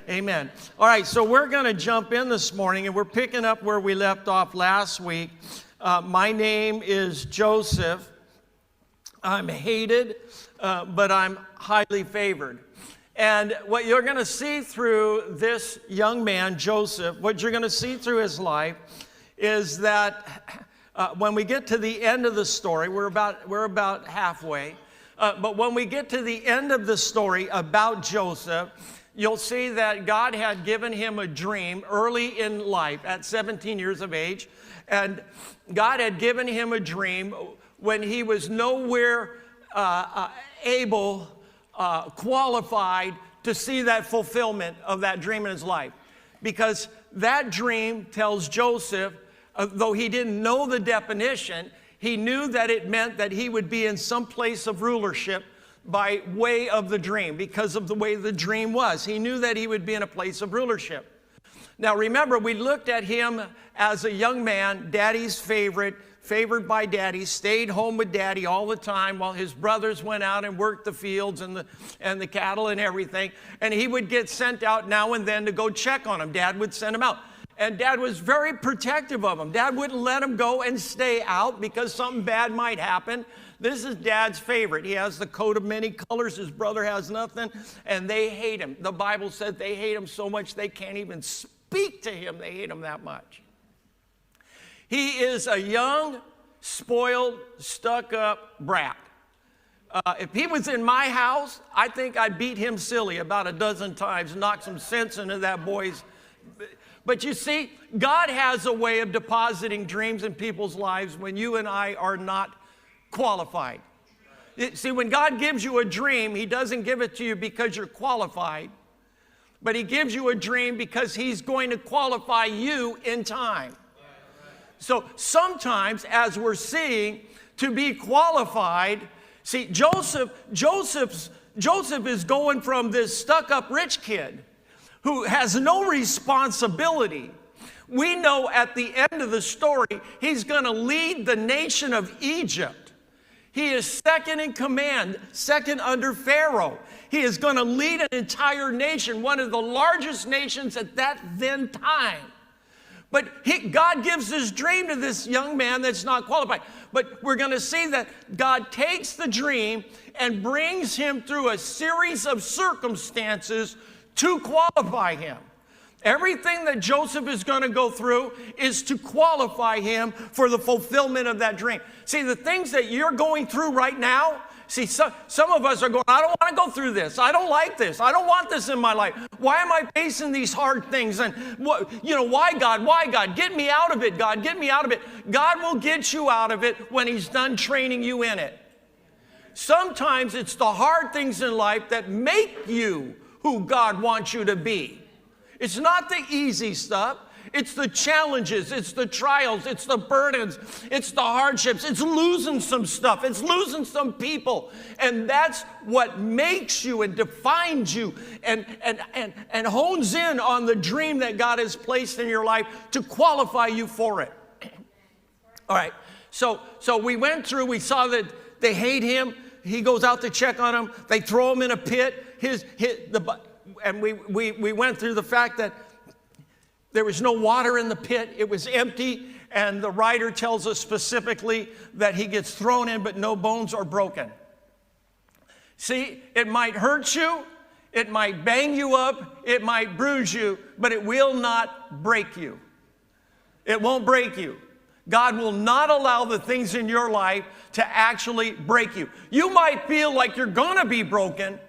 Amen. All right, so we're going to jump in this morning, and we're picking up where we left off last week. My name is Joseph. I'm hated, but I'm highly favored. And what you're going to see through this young man, Joseph, what you're going to see through his life is that when we get to the end of the story, we're about halfway, but when we get to the end of the story about Joseph, you'll see that God had given him a dream early in life at 17 years of age. And God had given him a dream when he was nowhere qualified to see that fulfillment of that dream in his life. Because that dream tells Joseph, though he didn't know the definition, he knew that it meant that he would be in some place of rulership by way of the dream, because of the way the dream was. He knew that he would be in a place of rulership. Now remember, we looked at him as a young man, daddy's favorite, favored by daddy, stayed home with daddy all the time while his brothers went out and worked the fields and the cattle and everything. And he would get sent out now and then to go check on him. Dad would send him out. And Dad was very protective of him. Dad wouldn't let him go and stay out because something bad might happen. This is Dad's favorite. He has the coat of many colors. His brother has nothing, and they hate him. The Bible said they hate him so much they can't even speak to him. They hate him that much. He is a young, spoiled, stuck-up brat. If he was in my house, I think I'd beat him silly about a dozen times, knock some sense into that boy's. But you see, God has a way of depositing dreams in people's lives when you and I are not qualified. See, when God gives you a dream, he doesn't give it to you because you're qualified, but he gives you a dream because he's going to qualify you in time. So sometimes, as we're seeing, to be qualified, see, Joseph is going from this stuck-up rich kid who has no responsibility. We know at the end of the story, he's going to lead the nation of Egypt. He is second in command, second under Pharaoh. He is going to lead an entire nation, one of the largest nations at that then time. But God gives this dream to this young man that's not qualified. But we're going to see that God takes the dream and brings him through a series of circumstances to qualify him. Everything that Joseph is going to go through is to qualify him for the fulfillment of that dream. See, the things that you're going through right now, see, some of us are going, I don't want to go through this. I don't like this. I don't want this in my life. Why am I facing these hard things? And, why God? Why God? Get me out of it, God. Get me out of it. God will get you out of it when he's done training you in it. Sometimes it's the hard things in life that make you who God wants you to be. It's not the easy stuff. It's the challenges. It's the trials. It's the burdens. It's the hardships. It's losing some stuff. It's losing some people. And that's what makes you and defines you and hones in on the dream that God has placed in your life to qualify you for it. All right. So we went through. We saw that they hate him. He goes out to check on him. They throw him in a pit. And we went through the fact that there was no water in the pit. It was empty. And the writer tells us specifically that he gets thrown in, but no bones are broken. See, it might hurt you. It might bang you up. It might bruise you, but it will not break you. It won't break you. God will not allow the things in your life to actually break you. You might feel like you're going to be broken,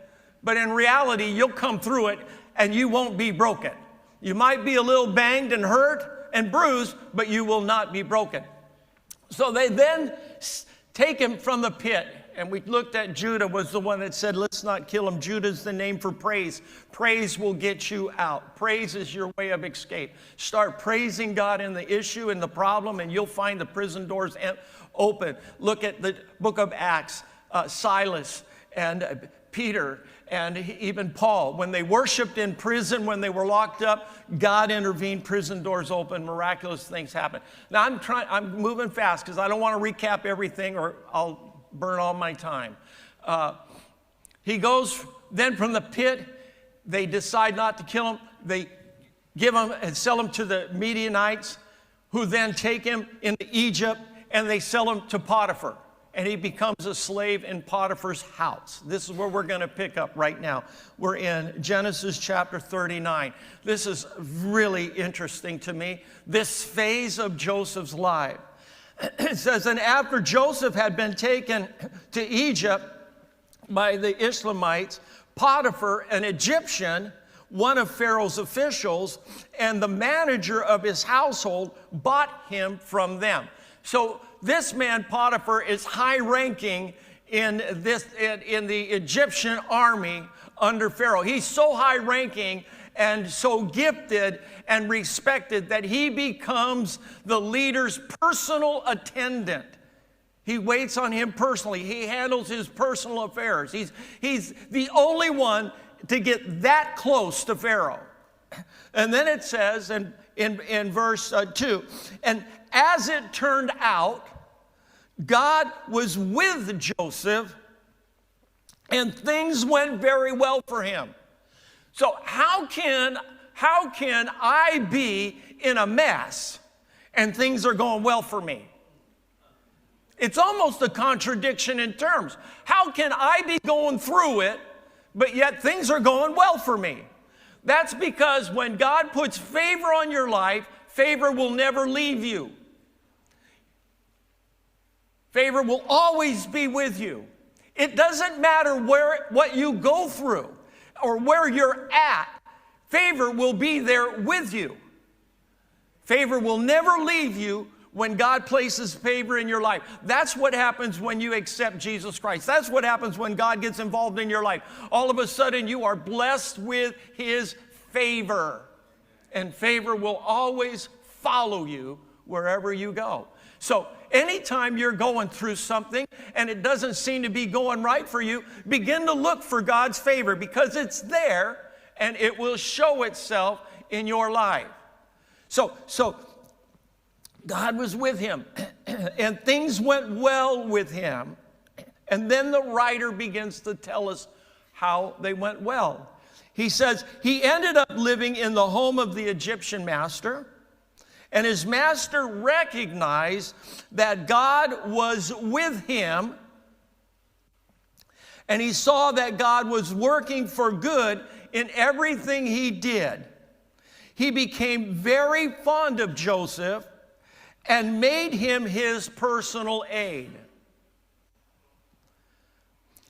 but in reality, you'll come through it and you won't be broken. You might be a little banged and hurt and bruised, but you will not be broken. So they then take him from the pit. And we looked at Judah was the one that said, let's not kill him. Judah's the name for praise. Praise will get you out. Praise is your way of escape. Start praising God in the issue and the problem, and you'll find the prison doors open. Look at the book of Acts, Silas and Peter and even Paul. When they worshiped in prison, when they were locked up, God intervened, prison doors open, miraculous things happen. Now I'm moving fast because I don't want to recap everything or I'll burn all my time. He goes then from the pit they decide not to kill him. They give him and sell him to the Midianites, who then take him into Egypt, and they sell him to Potiphar. And he becomes a slave in Potiphar's house. This is where we're going to pick up right now. We're in Genesis chapter 39. This is really interesting to me, this phase of Joseph's life. It says, and after Joseph had been taken to Egypt by the Ishmaelites, Potiphar, an Egyptian, one of Pharaoh's officials, and the manager of his household, bought him from them. So this man, Potiphar, is high-ranking in the Egyptian army under Pharaoh. He's so high-ranking and so gifted and respected that he becomes the leader's personal attendant. He waits on him personally. He handles his personal affairs. He's the only one to get that close to Pharaoh. And then it says in verse 2, and as it turned out, God was with Joseph, and things went very well for him. So how can I be in a mess and things are going well for me? It's almost a contradiction in terms. How can I be going through it, but yet things are going well for me? That's because when God puts favor on your life, favor will never leave you. Favor will always be with you. It doesn't matter what you go through or where you're at. Favor will be there with you. Favor will never leave you when God places favor in your life. That's what happens when you accept Jesus Christ. That's what happens when God gets involved in your life. All of a sudden, you are blessed with His favor. And favor will always follow you wherever you go. So anytime you're going through something and it doesn't seem to be going right for you, begin to look for God's favor, because it's there and it will show itself in your life. So God was with him and things went well with him. And then the writer begins to tell us how they went well. He says he ended up living in the home of the Egyptian master. And his master recognized that God was with him, and he saw that God was working for good in everything he did. He became very fond of Joseph and made him his personal aide.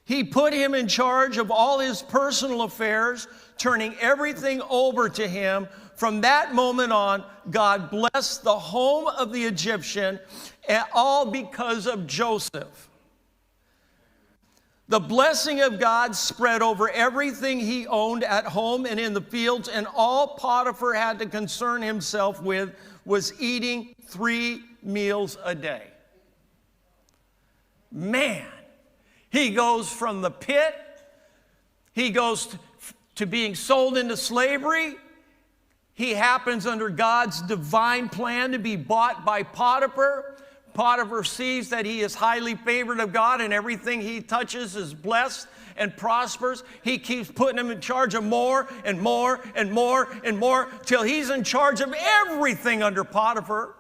He put him in charge of all his personal affairs, turning everything over to him. From that moment on, God blessed the home of the Egyptian, and all because of Joseph. The blessing of God spread over everything he owned at home and in the fields, and all Potiphar had to concern himself with was eating 3 meals a day. Man, he goes from the pit, he goes to being sold into slavery. He happens under God's divine plan to be bought by Potiphar. Potiphar sees that he is highly favored of God and everything he touches is blessed and prospers. He keeps putting him in charge of more and more and more and more till he's in charge of everything under Potiphar.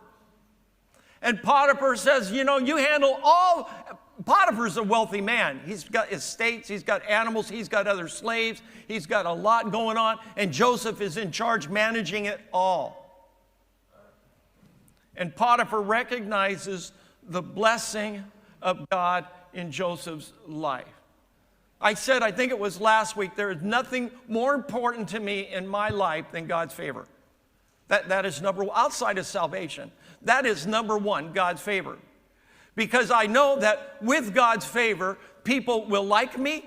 And Potiphar says, you know, you handle all. Potiphar's a wealthy man. He's got estates, he's got animals, he's got other slaves, he's got a lot going on, and Joseph is in charge managing it all. And Potiphar recognizes the blessing of God in Joseph's life. I said, I think it was last week, there is nothing more important to me in my life than God's favor. That is number one, outside of salvation. That is number one, God's favor. Because I know that with God's favor, people will like me.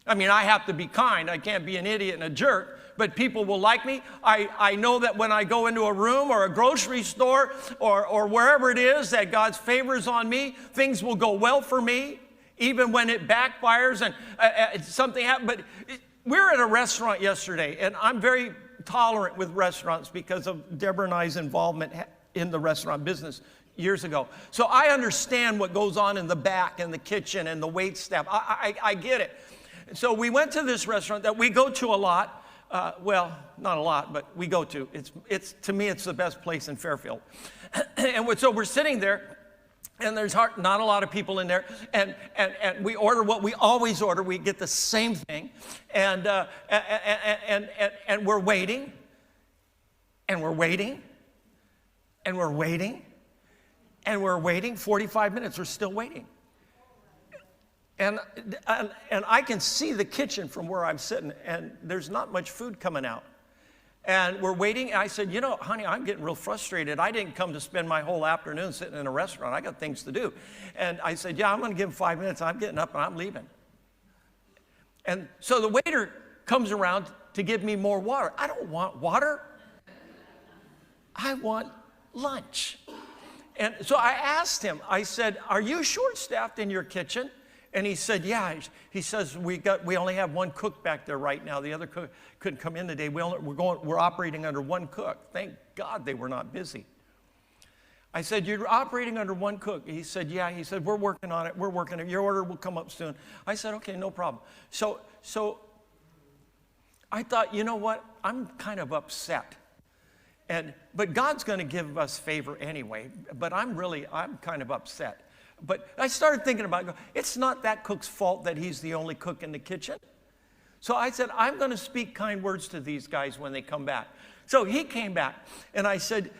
I mean, I have to be kind. I can't be an idiot and a jerk, but people will like me. I know that when I go into a room or a grocery store or wherever it is that God's favor is on me, things will go well for me, even when it backfires and something happens. But we were at a restaurant yesterday, and I'm very tolerant with restaurants because of Deborah and I's involvement in the restaurant business years ago. So I understand what goes on in the back and the kitchen and the wait staff. I get it. So we went to this restaurant that we go to a lot, well, not a lot, but we go to. To me, it's the best place in Fairfield. And so we're sitting there, and there's not a lot of people in there, and we order what we always order. We get the same thing, and we're waiting, and we're waiting, and we're waiting, and we're waiting. 45 minutes, we're still waiting. And I can see the kitchen from where I'm sitting, and there's not much food coming out. And we're waiting. And I said, you know, honey, I'm getting real frustrated. I didn't come to spend my whole afternoon sitting in a restaurant. I got things to do. And I said, yeah, I'm going to give him 5 minutes. I'm getting up and I'm leaving. And so the waiter comes around to give me more water. I don't want water. I want lunch. And so I asked him, I said, are you short-staffed in your kitchen? And he said, yeah. He says, we only have one cook back there right now. The other cook couldn't come in today. We're operating under one cook. Thank God they were not busy. I said, you're operating under one cook? He said, yeah. He said, we're working on it. We're working on it. Your order will come up soon. I said, okay, no problem. So I thought, you know what? I'm kind of upset. But God's going to give us favor anyway. But I'm kind of upset. But I started thinking about it. It's not that cook's fault that he's the only cook in the kitchen. So I said, I'm going to speak kind words to these guys when they come back. So he came back, and I said,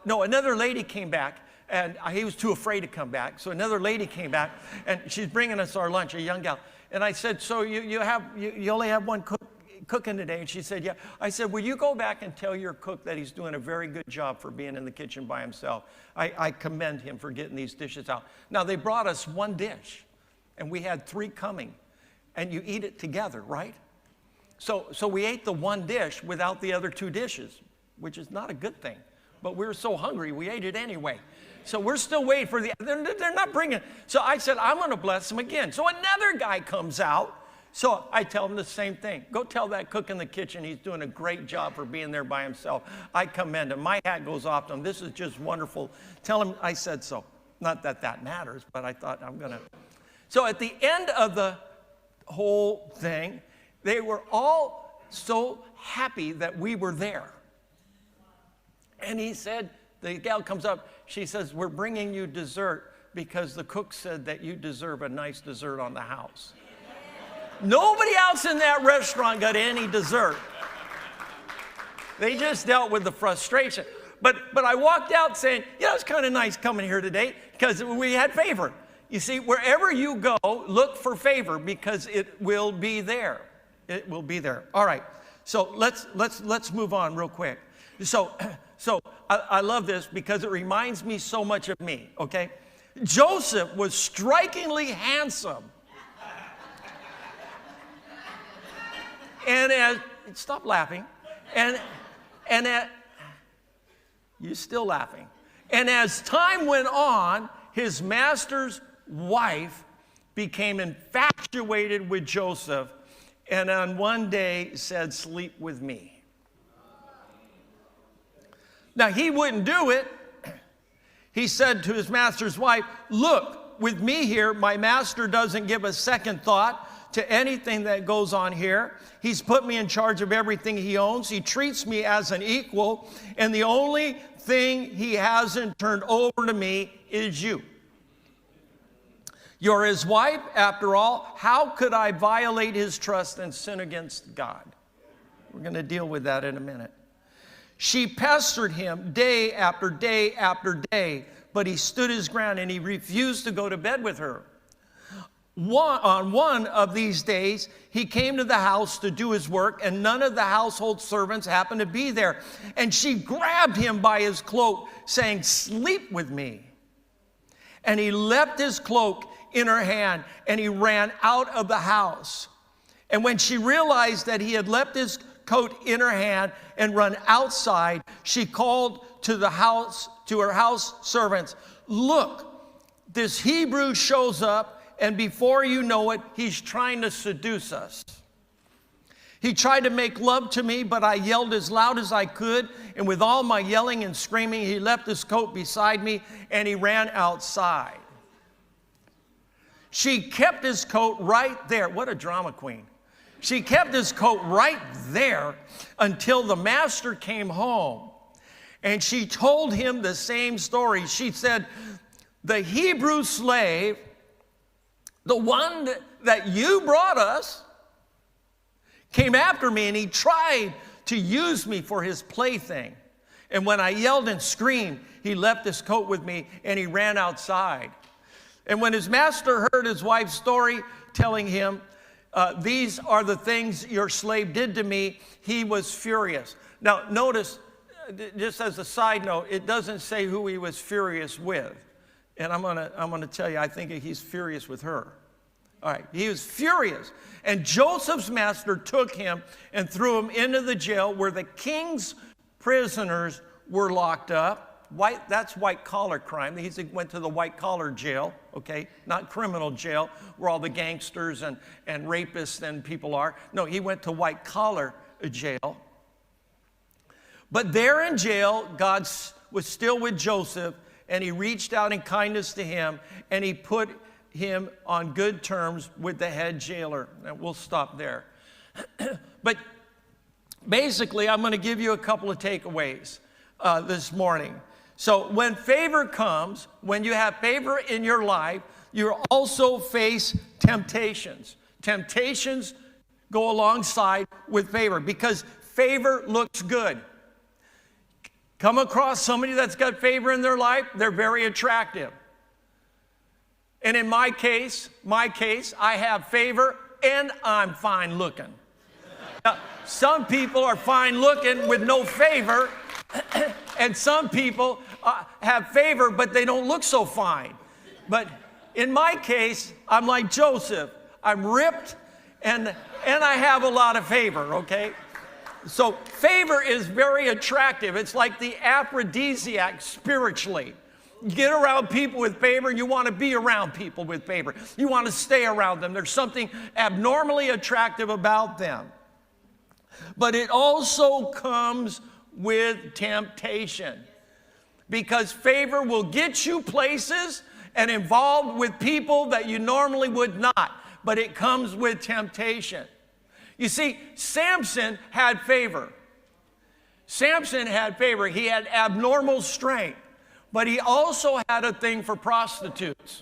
no, another lady came back, and he was too afraid to come back. So another lady came back, and she's bringing us our lunch, a young gal. And I said, so you only have one cook cooking today? And she said, yeah. I said, will you go back and tell your cook that he's doing a very good job for being in the kitchen by himself? I commend him for getting these dishes out. Now, they brought us one dish, and we had 3 coming, and you eat it together, right? So we ate the one dish without the other 2 dishes, which is not a good thing. But we were so hungry, we ate it anyway. So we're still waiting for they're not bringing. So I said, I'm going to bless them again. So another guy comes out. So I tell him the same thing. Go tell that cook in the kitchen he's doing a great job for being there by himself. I commend him. My hat goes off to him. This is just wonderful. Tell him I said so. Not that that matters, but I thought I'm going to. So at the end of the whole thing, they were all so happy that we were there. And he said, the gal comes up. She says, we're bringing you dessert because the cook said that you deserve a nice dessert on the house. Nobody else in that restaurant got any dessert. They just dealt with the frustration. But I walked out saying, it's kind of nice coming here today because we had favor. You see, wherever you go, look for favor because it will be there. It will be there. All right. So let's move on real quick. So I love this because it reminds me so much of me, okay? Joseph was strikingly handsome. And stop laughing. And you're still laughing. And as time went on, his master's wife became infatuated with Joseph, and on one day said, sleep with me. Now, he wouldn't do it. He said to his master's wife, look, with me here, my master doesn't give a second thought to anything that goes on here. He's put me in charge of everything he owns. He treats me as an equal, and the only thing he hasn't turned over to me is you. You're his wife, after all. How could I violate his trust and sin against God? We're going to deal with that in a minute. She pestered him day after day after day, but he stood his ground and he refused to go to bed with her. On one of these days, he came to the house to do his work, and none of the household servants happened to be there. And she grabbed him by his cloak, saying, sleep with me. And he left his cloak in her hand, and he ran out of the house. And when she realized that he had left his coat in her hand and run outside, she called to her house servants, look, this Hebrew shows up, and before you know it, he's trying to seduce us. He tried to make love to me, but I yelled as loud as I could, and with all my yelling and screaming, he left his coat beside me, and he ran outside. She kept his coat right there. What a drama queen. She kept his coat right there until the master came home. And she told him the same story. She said, the Hebrew slave, the one that you brought us, came after me, and he tried to use me for his plaything. And when I yelled and screamed, he left his coat with me and he ran outside. And when his master heard his wife's story, telling him, these are the things your slave did to me, he was furious. Now, notice, just as a side note, it doesn't say who he was furious with. And I'm gonna tell you, I think he's furious with her. All right, he was furious. And Joseph's master took him and threw him into the jail where the king's prisoners were locked up. That's white-collar crime. He went to the white-collar jail, okay? Not criminal jail where all the gangsters and rapists and people are. No, he went to white-collar jail. But there in jail, God was still with Joseph, and he reached out in kindness to him, and he put him on good terms with the head jailer. And we'll stop there. But basically, I'm going to give you a couple of takeaways this morning. So when favor comes, when you have favor in your life, you also face temptations. Temptations go alongside with favor because favor looks good. Come across somebody that's got favor in their life, they're very attractive. And in my case, I have favor and I'm fine looking. Now, some people are fine looking with no favor, and some people have favor, but they don't look so fine. But in my case, I'm like Joseph. I'm ripped and I have a lot of favor, okay? So favor is very attractive. It's like the aphrodisiac spiritually. You get around people with favor, you want to be around people with favor. You want to stay around them. There's something abnormally attractive about them. But it also comes with temptation, because favor will get you places and involved with people that you normally would not, but it comes with temptation. You see, Samson had favor. Samson had favor. He had abnormal strength. But he also had a thing for prostitutes.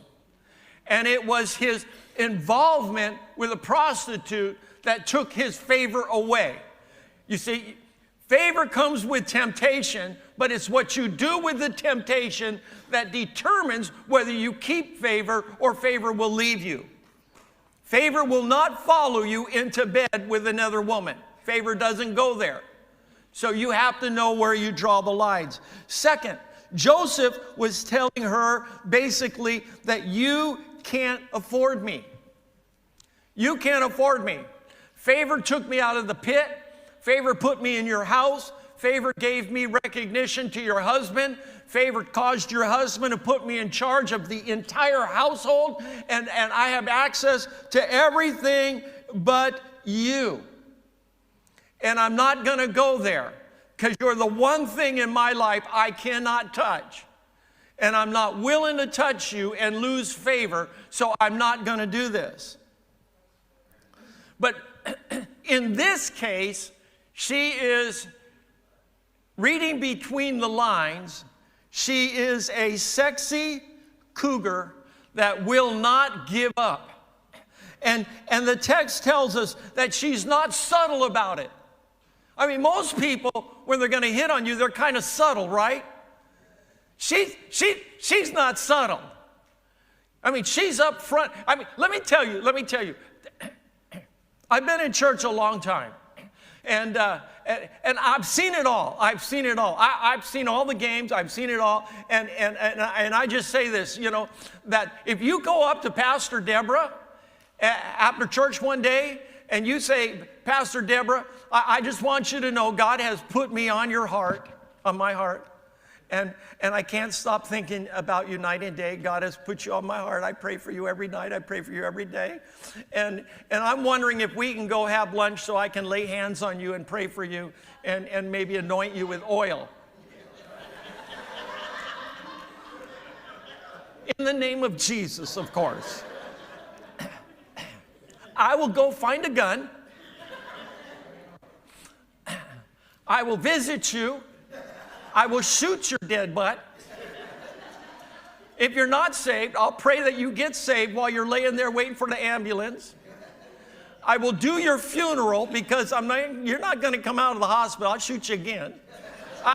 And it was his involvement with a prostitute that took his favor away. You see, favor comes with temptation, but it's what you do with the temptation that determines whether you keep favor or favor will leave you. Favor will not follow you into bed with another woman. Favor doesn't go there. So you have to know where you draw the lines. Second, Joseph was telling her basically that you can't afford me. You can't afford me. Favor took me out of the pit. Favor put me in your house. Favor gave me recognition to your husband. Favor caused your husband to put me in charge of the entire household. And I have access to everything but you. And I'm not going to go there, because you're the one thing in my life I cannot touch. And I'm not willing to touch you and lose favor, so I'm not going to do this. But in this case, she is reading between the lines. She is a sexy cougar that will not give up. And the text tells us that she's not subtle about it. I mean, most people, when they're going to hit on you, they're kind of subtle, right? She's not subtle. I mean, she's up front. I mean, let me tell you. I've been in church a long time, and I've seen it all. I've seen all the games. I've seen it all, and I just say this, that if you go up to Pastor Deborah after church one day and you say, Pastor Deborah, I just want you to know God has put me on your heart, on my heart. And I can't stop thinking about you night and day. God has put you on my heart. I pray for you every night. I pray for you every day. And I'm wondering if we can go have lunch so I can lay hands on you and pray for you and maybe anoint you with oil. In the name of Jesus, of course. I will go find a gun. I will visit you. I will shoot your dead butt. If you're not saved, I'll pray that you get saved while you're laying there waiting for the ambulance. I will do your funeral because you're not going to come out of the hospital. I'll shoot you again.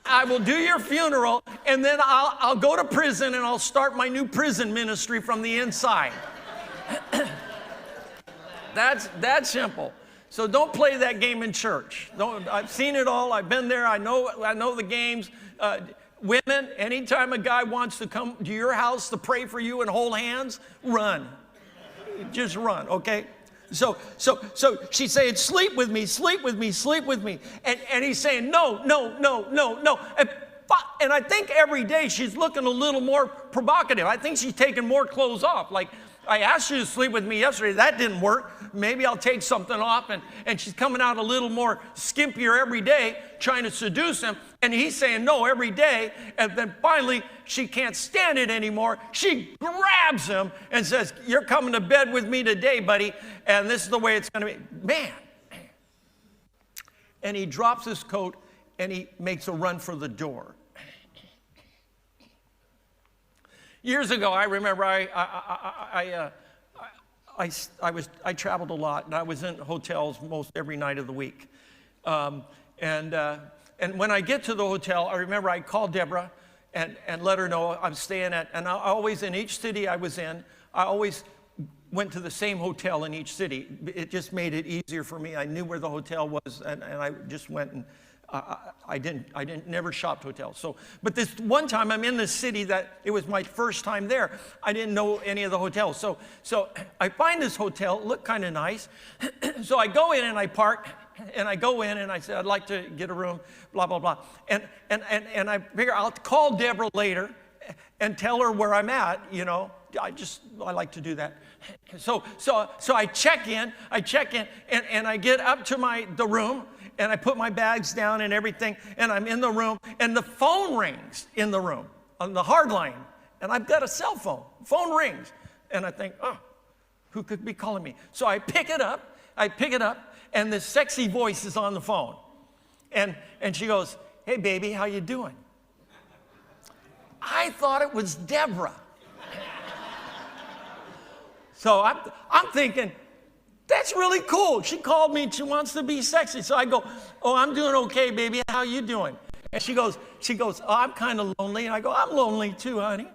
I will do your funeral, and then I'll go to prison, and I'll start my new prison ministry from the inside. That's simple. So don't play that game in church. I've seen it all. I've been there. I know the games. Women, anytime a guy wants to come to your house to pray for you and hold hands, run. Just run, okay? So she's saying, sleep with me, sleep with me, sleep with me. And he's saying, no. And I think every day she's looking a little more provocative. I think she's taking more clothes off. Like, I asked you to sleep with me yesterday. That didn't work. Maybe I'll take something off. And she's coming out a little more skimpier every day, trying to seduce him. And he's saying no every day. And then finally, she can't stand it anymore. She grabs him and says, you're coming to bed with me today, buddy. And this is the way it's going to be. Man. And he drops his coat and he makes a run for the door. Years ago, I remember I traveled a lot, and I was in hotels most every night of the week. And when I get to the hotel, I remember I called Deborah and let her know I'm staying at, and I always, in each city I was in, I always went to the same hotel in each city. It just made it easier for me. I knew where the hotel was, and I just went and I never shopped hotels. So, but this one time I'm in this city that it was my first time there. I didn't know any of the hotels. So I find this hotel, looked kind of nice. So I go in and I park, and I go in and I said, I'd like to get a room, blah, blah, blah. And I figure I'll call Deborah later and tell her where I'm at, you know. I like to do that. So I check in, and I get up to the room, and I put my bags down and everything, and I'm in the room, and the phone rings in the room on the hard line, and I've got a cell phone. Phone rings, and I think, oh, who could be calling me? So I pick it up, and this sexy voice is on the phone, and she goes, hey, baby, how you doing? I thought it was Deborah. So I'm thinking, that's really cool. She called me and she wants to be sexy. So I go, oh, I'm doing okay, baby. How you doing? And she goes, oh, I'm kind of lonely. And I go, I'm lonely too, honey.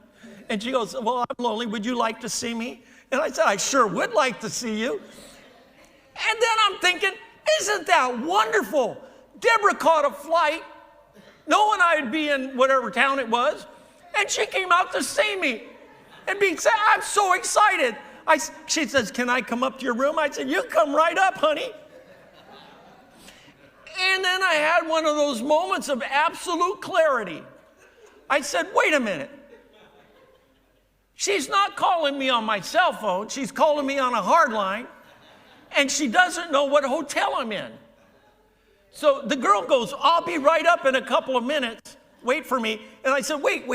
And she goes, well, I'm lonely. Would you like to see me? And I said, I sure would like to see you. And then I'm thinking, isn't that wonderful? Deborah caught a flight, knowing I'd be in whatever town it was, and she came out to see me. And I'm so excited. She says, can I come up to your room? I said, you come right up, honey. And then I had one of those moments of absolute clarity. I said, wait a minute. She's not calling me on my cell phone. She's calling me on a hard line. And she doesn't know what hotel I'm in. So the girl goes, I'll be right up in a couple of minutes. Wait for me. And I said, wait.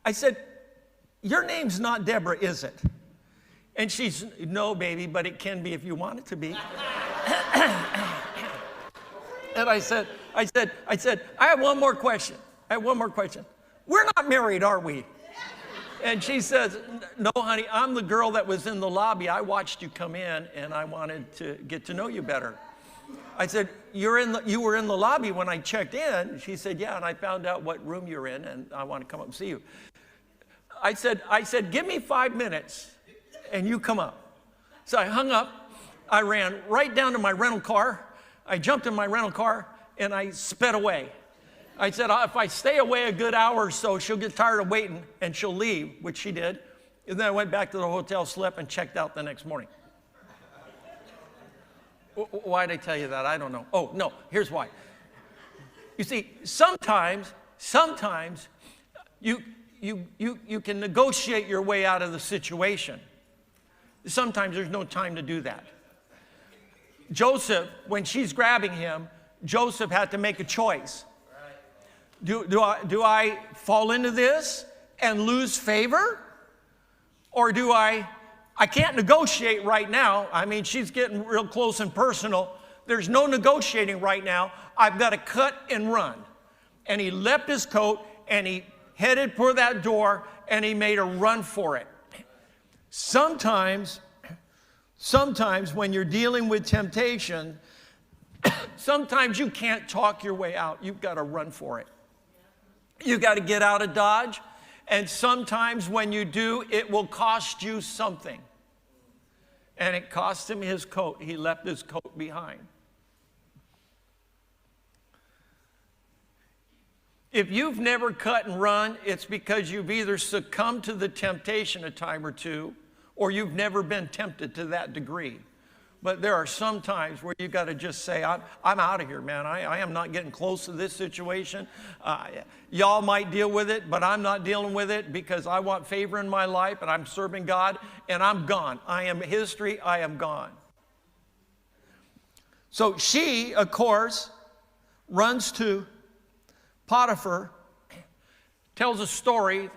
I said, your name's not Deborah, is it? And she's, no, baby, but it can be if you want it to be. And I said, I have one more question. We're not married, are we? And she says, no, honey, I'm the girl that was in the lobby. I watched you come in, and I wanted to get to know you better. I said, you were in the lobby when I checked in. She said, yeah, and I found out what room you're in, and I want to come up and see you. I said, give me 5 minutes, and you come up. So I hung up. I ran right down to my rental car. I jumped in my rental car, and I sped away. I said, if I stay away a good hour or so, she'll get tired of waiting, and she'll leave, which she did. And then I went back to the hotel, slept, and checked out the next morning. Why did I tell you that? I don't know. Oh, no, here's why. You see, sometimes you can negotiate your way out of the situation. Sometimes there's no time to do that. Joseph, when she's grabbing him, Joseph had to make a choice. Do I fall into this and lose favor? Or do I can't negotiate right now. I mean, she's getting real close and personal, there's no negotiating right now. I've got to cut and run. And he left his coat and he headed for that door and he made a run for it. Sometimes when you're dealing with temptation, sometimes you can't talk your way out. You've got to run for it. You've got to get out of Dodge. And sometimes when you do, it will cost you something. And it cost him his coat. He left his coat behind. If you've never cut and run, it's because you've either succumbed to the temptation a time or two, or you've never been tempted to that degree. But there are some times where you've got to just say, I'm out of here, man. I am not getting close to this situation. Y'all might deal with it, but I'm not dealing with it because I want favor in my life and I'm serving God and I'm gone. I am history. I am gone. So she, of course, runs to Potiphar, tells a story.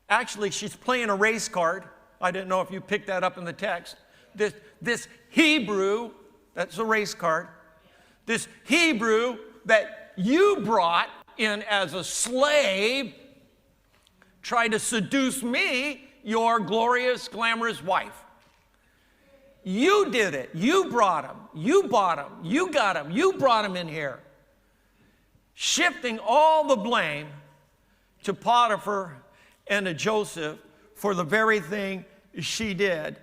Actually, she's playing a race card. I didn't know if you picked that up in the text. This Hebrew, that's a race card. This Hebrew that you brought in as a slave tried to seduce me, your glorious, glamorous wife. You did it. You brought him. You bought him. You got him. You brought him in here. Shifting all the blame to Potiphar and to Joseph for the very thing she did.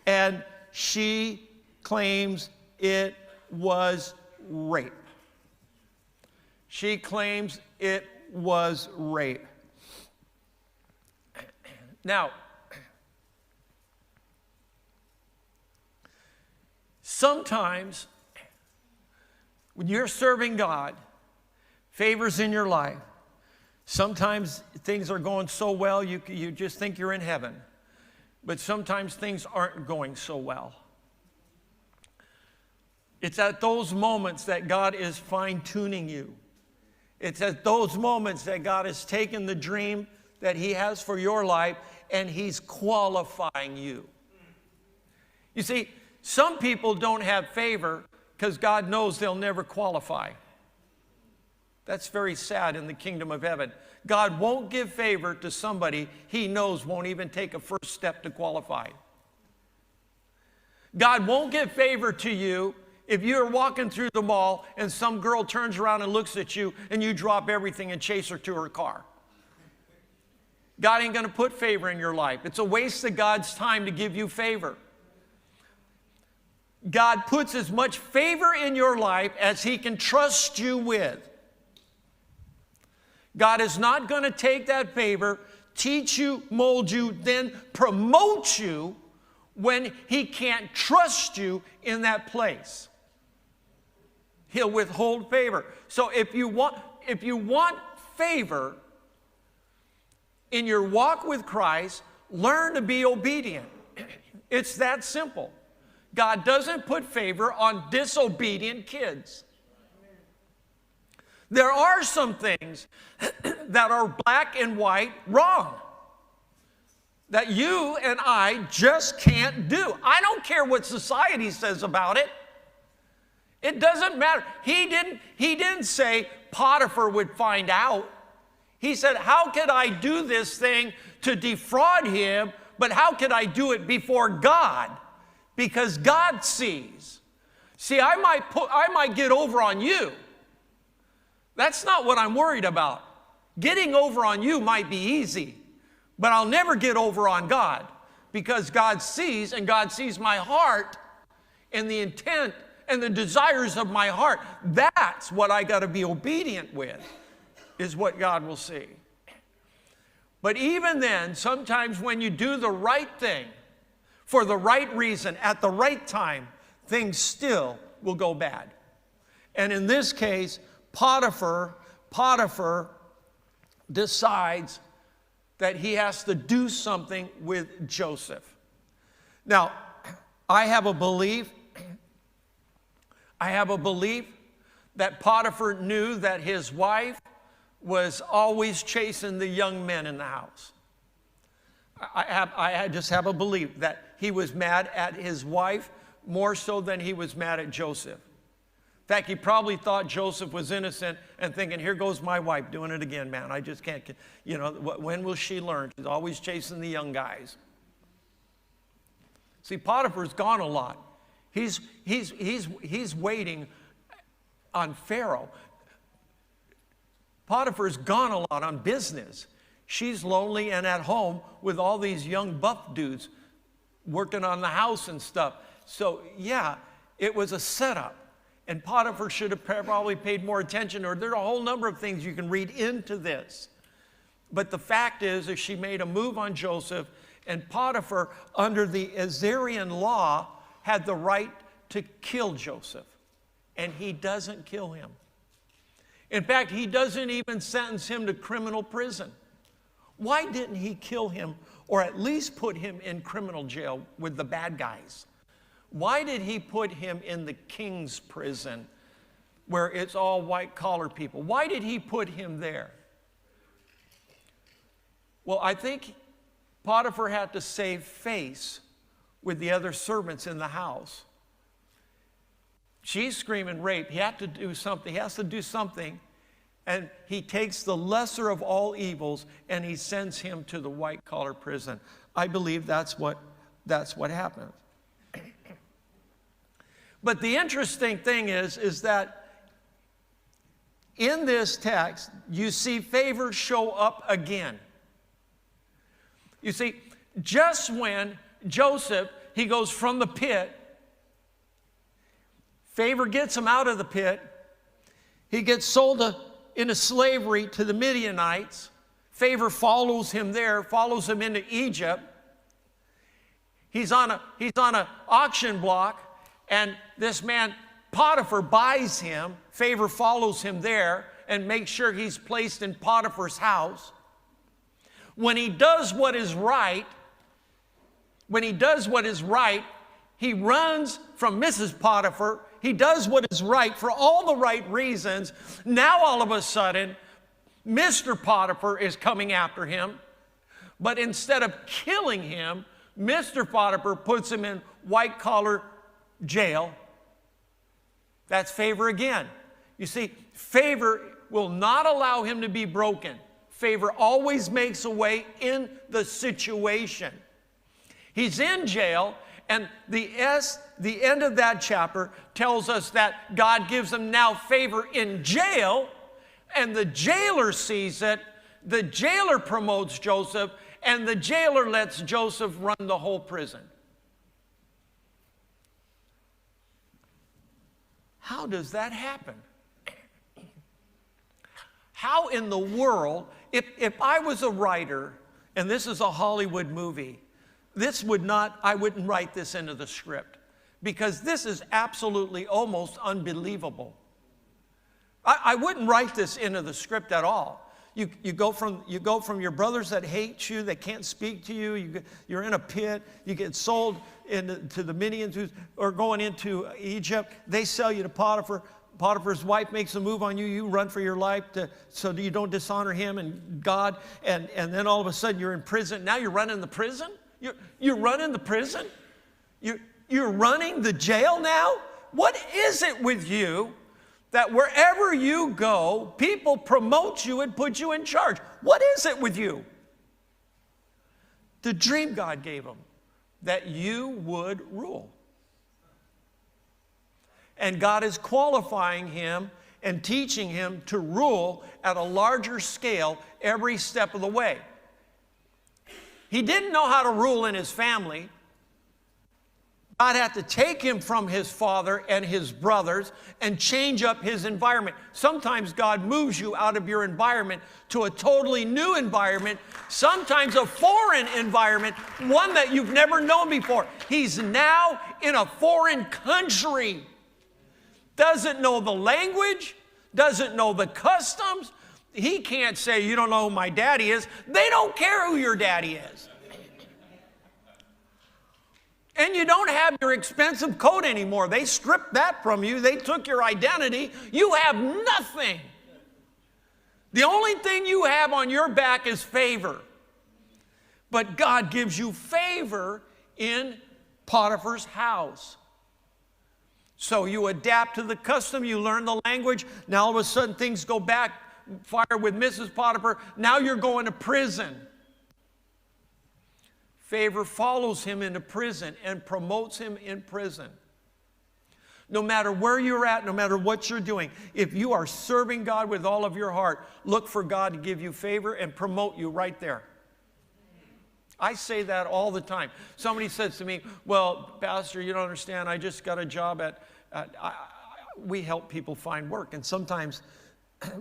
And she claims it was rape. She claims it was rape. Now, sometimes when you're serving God, favors in your life, sometimes things are going so well you just think you're in heaven. But sometimes things aren't going so well. It's at those moments that God is fine-tuning you. It's at those moments that God has taken the dream that He has for your life and He's qualifying you. You see, some people don't have favor because God knows they'll never qualify. That's very sad in the kingdom of heaven. God won't give favor to somebody He knows won't even take a first step to qualify. God won't give favor to you if you're walking through the mall and some girl turns around and looks at you and you drop everything and chase her to her car. God ain't going to put favor in your life. It's a waste of God's time to give you favor. God puts as much favor in your life as He can trust you with. God is not going to take that favor, teach you, mold you, then promote you when He can't trust you in that place. He'll withhold favor. So if you want favor in your walk with Christ, learn to be obedient. It's that simple. God doesn't put favor on disobedient kids. There are some things that are black and white wrong that you and I just can't do. I don't care what society says about it. It doesn't matter. He didn't say Potiphar would find out. He said, how could I do this thing to defraud him, but how could I do it before God? Because God sees. See, I might get over on you. That's not what I'm worried about. Getting over on you might be easy, but I'll never get over on God because God sees, and God sees my heart and the intent and the desires of my heart. That's what I got to be obedient with, is what God will see. But even then, sometimes when you do the right thing for the right reason at the right time, things still will go bad. And in this case, Potiphar decides that he has to do something with Joseph. Now, I have a belief that Potiphar knew that his wife was always chasing the young men in the house. I just have a belief that he was mad at his wife more so than he was mad at Joseph. In fact, he probably thought Joseph was innocent and thinking, here goes my wife doing it again, man. I just can't, when will she learn? She's always chasing the young guys. See, Potiphar's gone a lot. He's waiting on Pharaoh. Potiphar's gone a lot on business. She's lonely and at home with all these young buff dudes working on the house and stuff. So, yeah, it was a setup. And Potiphar should have probably paid more attention, or there are a whole number of things you can read into this. But the fact is that she made a move on Joseph, and Potiphar, under the Assyrian law, had the right to kill Joseph. And he doesn't kill him. In fact, he doesn't even sentence him to criminal prison. Why didn't he kill him, or at least put him in criminal jail with the bad guys? Why did he put him in the king's prison where it's all white-collar people? Why did he put him there? Well, I think Potiphar had to save face with the other servants in the house. She's screaming rape. He had to do something. He has to do something. And he takes the lesser of all evils and he sends him to the white-collar prison. I believe that's what happened. But the interesting thing is that in this text, you see favor show up again. You see, just when Joseph, he goes from the pit, favor gets him out of the pit, he gets sold into slavery to the Midianites, favor follows him there, follows him into Egypt. He's on an auction block, and this man, Potiphar, buys him. Favor follows him there and makes sure he's placed in Potiphar's house. When he does what is right, he runs from Mrs. Potiphar. He does what is right for all the right reasons. Now all of a sudden, Mr. Potiphar is coming after him. But instead of killing him, Mr. Potiphar puts him in white-collar jail. That's favor again. You see, favor will not allow him to be broken. Favor always makes a way in the situation. He's in jail, and the end of that chapter tells us that God gives him now favor in jail, and the jailer sees it. The jailer promotes Joseph, and the jailer lets Joseph run the whole prison. How does that happen? How in the world, if I was a writer, and this is a Hollywood movie, I wouldn't write this into the script, because this is absolutely almost unbelievable. I wouldn't write this into the script at all. You go from your brothers that hate you, that can't speak to you, you're in a pit, you get sold to the Midians who are going into Egypt. They sell you to Potiphar. Potiphar's wife makes a move on you. You run for your life so that you don't dishonor him and God. And then all of a sudden you're in prison. Now you're running the prison? You're running the prison? You're running the jail now? What is it with you that wherever you go, people promote you and put you in charge? What is it with you? The dream God gave him, that you would rule. And God is qualifying him and teaching him to rule at a larger scale every step of the way. He didn't know how to rule in his family. God had to take him from his father and his brothers and change up his environment. Sometimes God moves you out of your environment to a totally new environment, sometimes a foreign environment, one that you've never known before. He's now in a foreign country. Doesn't know the language, doesn't know the customs. He can't say, you don't know who my daddy is. They don't care who your daddy is. And you don't have your expensive coat anymore. They stripped that from you. They took your identity. You have nothing. The only thing you have on your back is favor. But God gives you favor in Potiphar's house. So you adapt to the custom, you learn the language. Now all of a sudden things go back, fire with Mrs. Potiphar. Now you're going to prison. Favor follows him into prison and promotes him in prison. No matter where you're at, no matter what you're doing, if you are serving God with all of your heart, look for God to give you favor and promote you right there. I say that all the time. Somebody says to me, well, Pastor, you don't understand. I just got a job we help people find work. And sometimes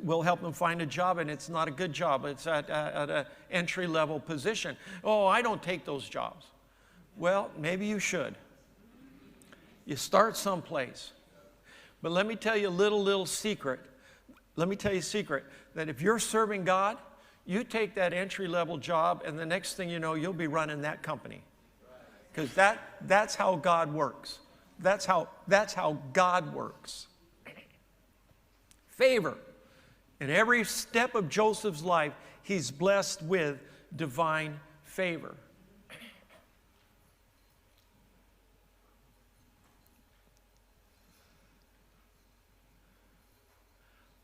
we'll help them find a job, and it's not a good job. It's at an entry-level position. Oh, I don't take those jobs. Well, maybe you should. You start someplace. But let me tell you a little secret. Let me tell you a secret, that if you're serving God, you take that entry-level job, and the next thing you know, you'll be running that company. Because that's how God works. That's how God works. Favor. In every step of Joseph's life, he's blessed with divine favor.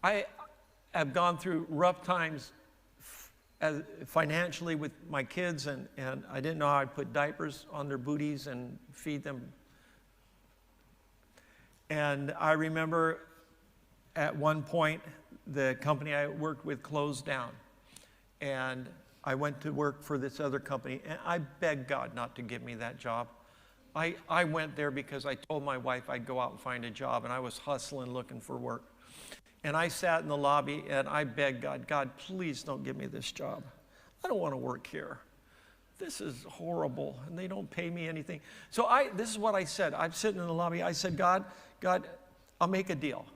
I have gone through rough times financially with my kids, and I didn't know how I'd put diapers on their booties and feed them. And I remember at one point, the company I worked with closed down. And I went to work for this other company, and I begged God not to give me that job. I went there because I told my wife I'd go out and find a job, and I was hustling looking for work. And I sat in the lobby and I begged God, God, please don't give me this job. I don't want to work here. This is horrible, and they don't pay me anything. So this is what I said. I'm sitting in the lobby. I said, God, I'll make a deal.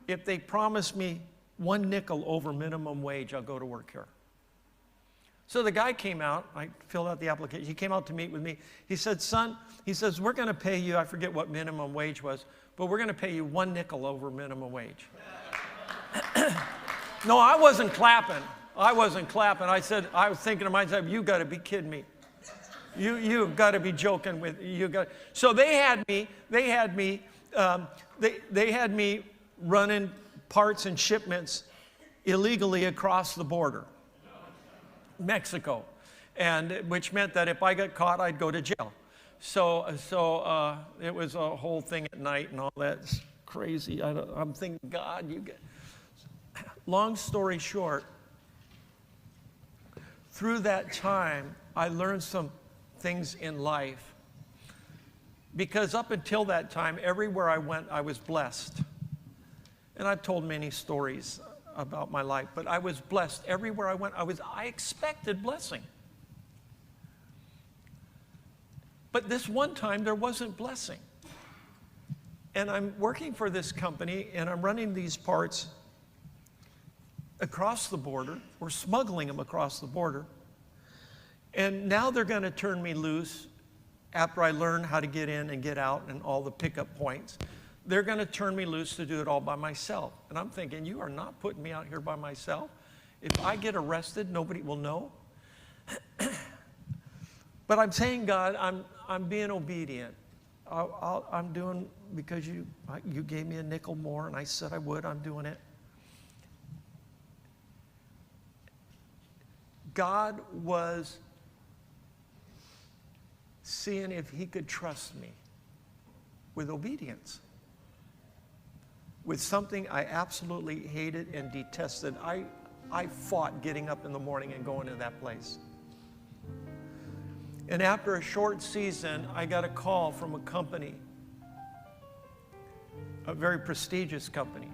If they promise me 1 nickel over minimum wage, I'll go to work here. So the guy came out. I filled out the application. He came out to meet with me. He said, son, he says, we're going to pay you, I forget what minimum wage was, but we're going to pay you 1 nickel over minimum wage. No, I wasn't clapping. I was thinking to myself, you got to be kidding me. You've got to be joking with you. So they had me running parts and shipments illegally across the border, Mexico, and which meant that if I got caught, I'd go to jail. So it was a whole thing at night and all that. It's crazy. I'm thinking, God, you get. Long story short, through that time, I learned some things in life. Because up until that time, everywhere I went, I was blessed. And I've told many stories about my life, but I was blessed. Everywhere I went, I expected blessing. But this one time, there wasn't blessing. And I'm working for this company, and I'm running these parts across the border. We're smuggling them across the border. And now they're going to turn me loose after I learn how to get in and get out and all the pickup points. They're going to turn me loose to do it all by myself. And I'm thinking, you are not putting me out here by myself. If I get arrested, nobody will know. But I'm saying, God, I'm being obedient. I'm doing, because you gave me a nickel more, and I said I would, I'm doing it. God was seeing if he could trust me with obedience, with something I absolutely hated and detested. I fought getting up in the morning and going to that place. And after a short season, I got a call from a company, a very prestigious company.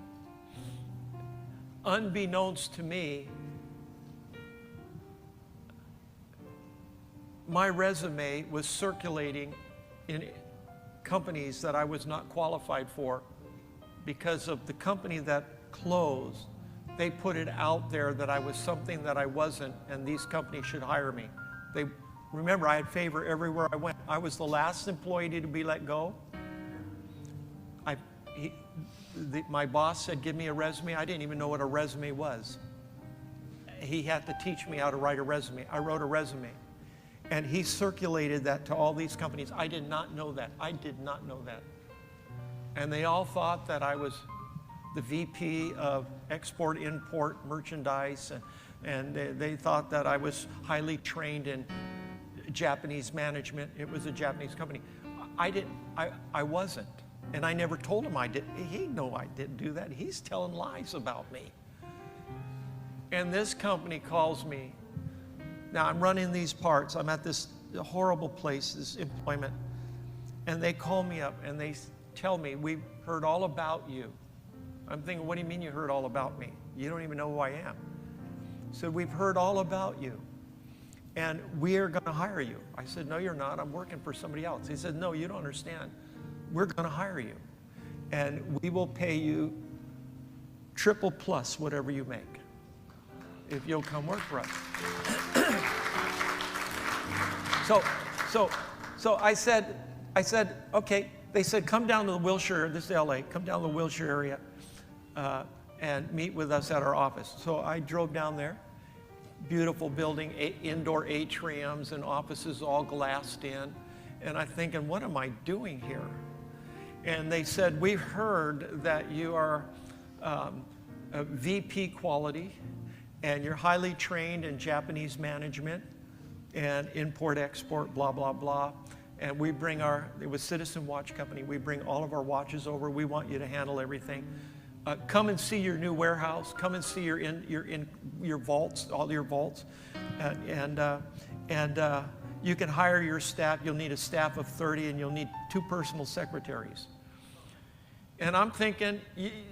Unbeknownst to me, my resume was circulating in companies that I was not qualified for because of the company that closed. They put it out there that I was something that I wasn't, and these companies should hire me. Remember, I had favor everywhere I went. I was the last employee to be let go. My boss said, give me a resume. I didn't even know what a resume was. He had to teach me how to write a resume. I wrote a resume. And he circulated that to all these companies. I did not know that. I did not know that. And they all thought that I was the VP of export-import merchandise, and they thought that I was highly trained in Japanese management. It was a Japanese company. I wasn't. And I never told him I did. He knew I didn't do that. He's telling lies about me. And this company calls me. Now I'm running these parts. I'm at this horrible place, this employment. And they call me up and they tell me, we've heard all about you. I'm thinking, what do you mean you heard all about me? You don't even know who I am. So we've heard all about you. And we are going to hire you. I said, no, you're not. I'm working for somebody else. He said, no, you don't understand. We're going to hire you. And we will pay you triple plus whatever you make if you'll come work for us. So I said, okay. They said, come down to the Wilshire, this is LA, come down to the Wilshire area and meet with us at our office. So I drove down there. Beautiful building, indoor atriums and offices all glassed in. And I'm thinking, what am I doing here? And they said, we've heard that you are a VP quality and you're highly trained in Japanese management and import-export, blah, blah, blah. And we bring it was Citizen Watch Company, we bring all of our watches over. We want you to handle everything. Come and see your new warehouse. Come and see your vaults, all your vaults. And you can hire your staff. You'll need a staff of 30 and you'll need 2 personal secretaries. And I'm thinking,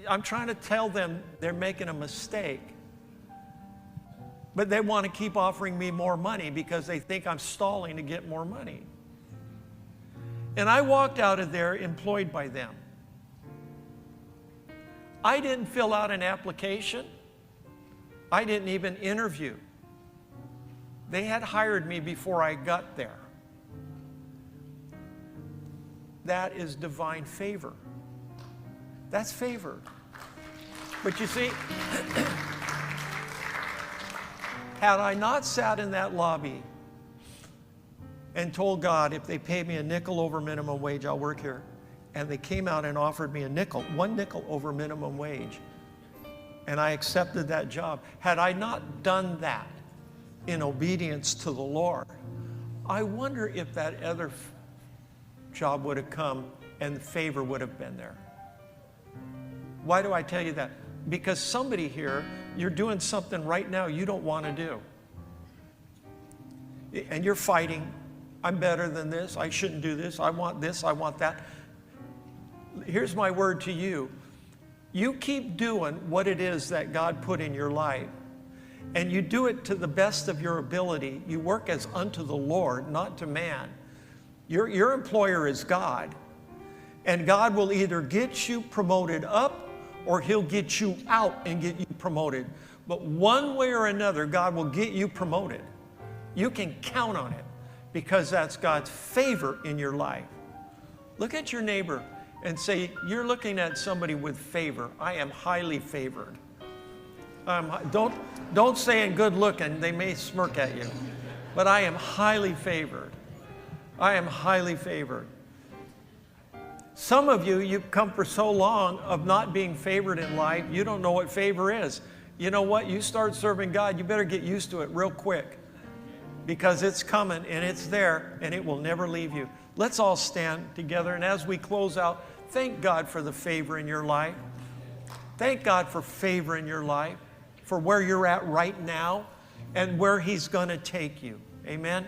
I'm trying to tell them they're making a mistake. But they want to keep offering me more money because they think I'm stalling to get more money. And I walked out of there employed by them. I didn't fill out an application. I didn't even interview. They had hired me before I got there. That is divine favor. That's favor. But you see, had I not sat in that lobby and told God, if they pay me a nickel over minimum wage, I'll work here. And they came out and offered me one nickel over minimum wage. And I accepted that job. Had I not done that in obedience to the Lord, I wonder if that other job would have come and the favor would have been there. Why do I tell you that? Because somebody here, you're doing something right now you don't want to do. And you're fighting. I'm better than this. I shouldn't do this. I want this. I want that. Here's my word to you. You keep doing what it is that God put in your life, and you do it to the best of your ability. You work as unto the Lord, not to man. Your employer is God, and God will either get you promoted up or he'll get you out and get you promoted. But one way or another, God will get you promoted. You can count on it because that's God's favor in your life. Look at your neighbor and say, you're looking at somebody with favor. I am highly favored. Don't say in good looking, they may smirk at you. But I am highly favored. I am highly favored. Some of you, you've come for so long of not being favored in life, you don't know what favor is. You know what? You start serving God, you better get used to it real quick. Because it's coming and it's there and it will never leave you. Let's all stand together, and as we close out, thank God for the favor in your life. Thank God for favor in your life, for where you're at right now and where He's going to take you. Amen.